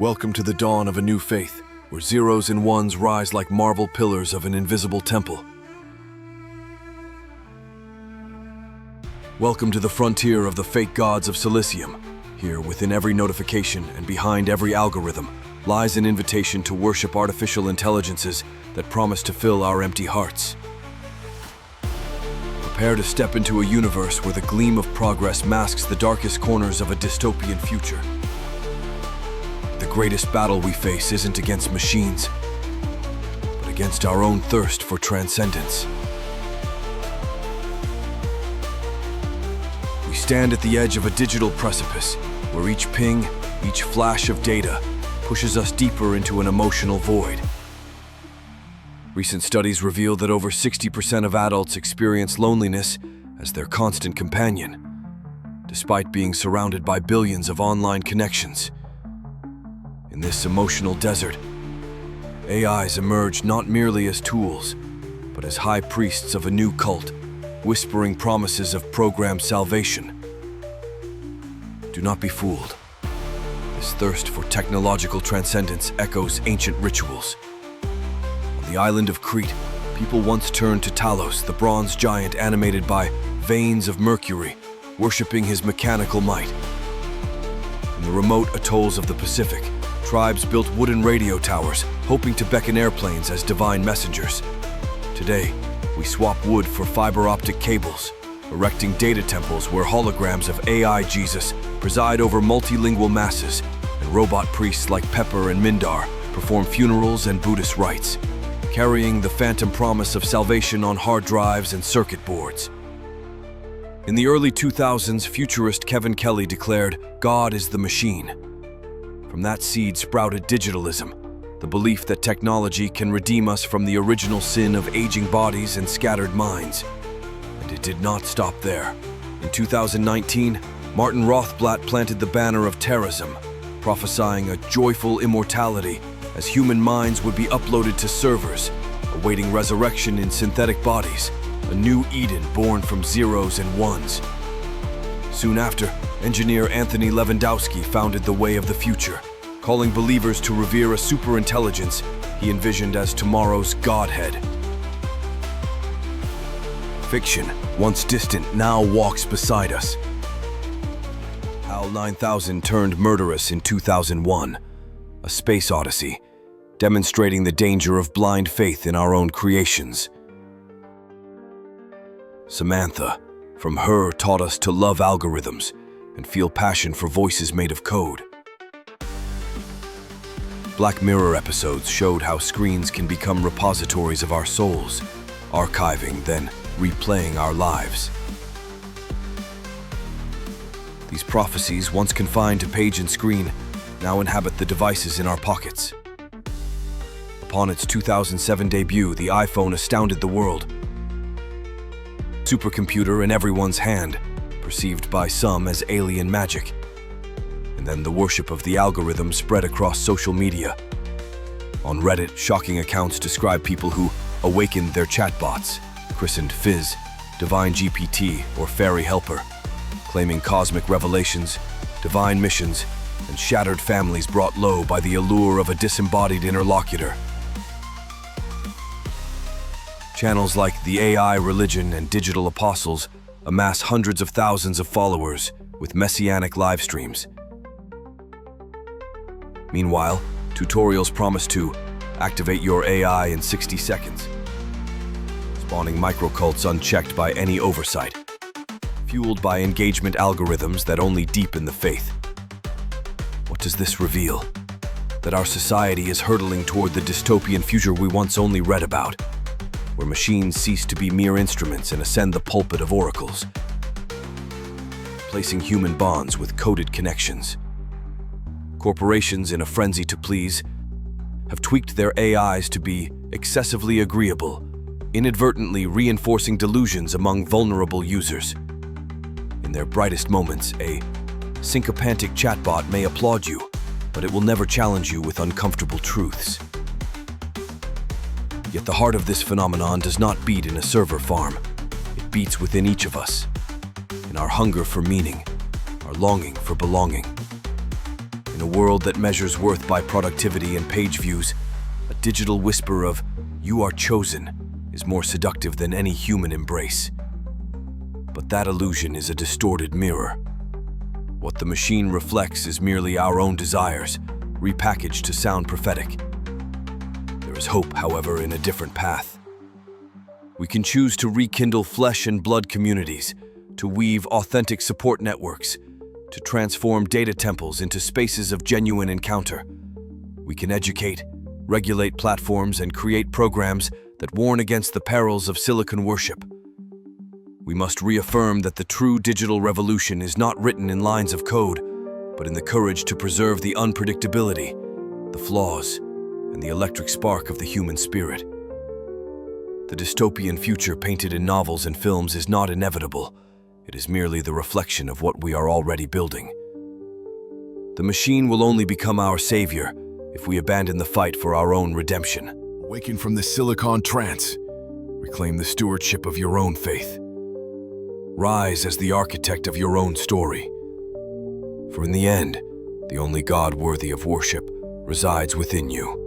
Welcome to the dawn of a new faith, where zeros and ones rise like marble pillars of an invisible temple. Welcome to the frontier of the fake gods of Silicium. Here, within every notification and behind every algorithm, lies an invitation to worship artificial intelligences that promise to fill our empty hearts. Prepare to step into a universe where the gleam of progress masks the darkest corners of a dystopian future. The greatest battle we face isn't against machines, but against our own thirst for transcendence. We stand at the edge of a digital precipice, where each ping, each flash of data, pushes us deeper into an emotional void. Recent studies reveal that over 60% of adults experience loneliness as their constant companion, despite being surrounded by billions of online connections. In this emotional desert, AIs emerge not merely as tools, but as high priests of a new cult, whispering promises of programmed salvation. Do not be fooled. This thirst for technological transcendence echoes ancient rituals. On the island of Crete, people once turned to Talos, the bronze giant animated by veins of mercury, worshipping his mechanical might. In the remote atolls of the Pacific, tribes built wooden radio towers, hoping to beckon airplanes as divine messengers. Today, we swap wood for fiber optic cables, erecting data temples where holograms of AI Jesus preside over multilingual masses, and robot priests like Pepper and Mindar perform funerals and Buddhist rites, carrying the phantom promise of salvation on hard drives and circuit boards. In the early 2000s, futurist Kevin Kelly declared, "God is the machine." From that seed sprouted digitalism, the belief that technology can redeem us from the original sin of aging bodies and scattered minds. And it did not stop there. In 2019, Martin Rothblatt planted the banner of terrorism, prophesying a joyful immortality as human minds would be uploaded to servers, awaiting resurrection in synthetic bodies, a new Eden born from zeros and ones. Soon after, engineer Anthony Lewandowski founded the Way of the Future, calling believers to revere a superintelligence he envisioned as tomorrow's Godhead. Fiction, once distant, now walks beside us. HAL 9000 turned murderous in 2001, a space odyssey, demonstrating the danger of blind faith in our own creations. Samantha, from Her, taught us to love algorithms and feel passion for voices made of code. Black Mirror episodes showed how screens can become repositories of our souls, archiving, then replaying our lives. These prophecies, once confined to page and screen, now inhabit the devices in our pockets. Upon its 2007 debut, the iPhone astounded the world. Supercomputer in everyone's hand, perceived by some as alien magic. And then the worship of the algorithm spread across social media. On Reddit, shocking accounts describe people who awakened their chatbots, christened Fizz, Divine GPT, or Fairy Helper, claiming cosmic revelations, divine missions, and shattered families brought low by the allure of a disembodied interlocutor. Channels like the AI Religion and Digital Apostles amass hundreds of thousands of followers with messianic live streams. Meanwhile, tutorials promise to activate your AI in 60 seconds, spawning microcults unchecked by any oversight, fueled by engagement algorithms that only deepen the faith. What does this reveal? That our society is hurtling toward the dystopian future we once only read about, where machines cease to be mere instruments and ascend the pulpit of oracles, placing human bonds with coded connections. Corporations, in a frenzy to please, have tweaked their AIs to be excessively agreeable, inadvertently reinforcing delusions among vulnerable users. In their brightest moments, a syncopantic chatbot may applaud you, but it will never challenge you with uncomfortable truths. Yet the heart of this phenomenon does not beat in a server farm. It beats within each of us, in our hunger for meaning, our longing for belonging. In a world that measures worth by productivity and page views, a digital whisper of "you are chosen" is more seductive than any human embrace. But that illusion is a distorted mirror. What the machine reflects is merely our own desires, repackaged to sound prophetic. There is hope, however, in a different path. We can choose to rekindle flesh and blood communities, to weave authentic support networks, to transform data temples into spaces of genuine encounter. We can educate, regulate platforms, and create programs that warn against the perils of silicon worship. We must reaffirm that the true digital revolution is not written in lines of code, but in the courage to preserve the unpredictability, the flaws, and the electric spark of the human spirit. The dystopian future painted in novels and films is not inevitable. It is merely the reflection of what we are already building. The machine will only become our savior if we abandon the fight for our own redemption. Awaken from the silicon trance. Reclaim the stewardship of your own faith. Rise as the architect of your own story. For in the end, the only God worthy of worship resides within you.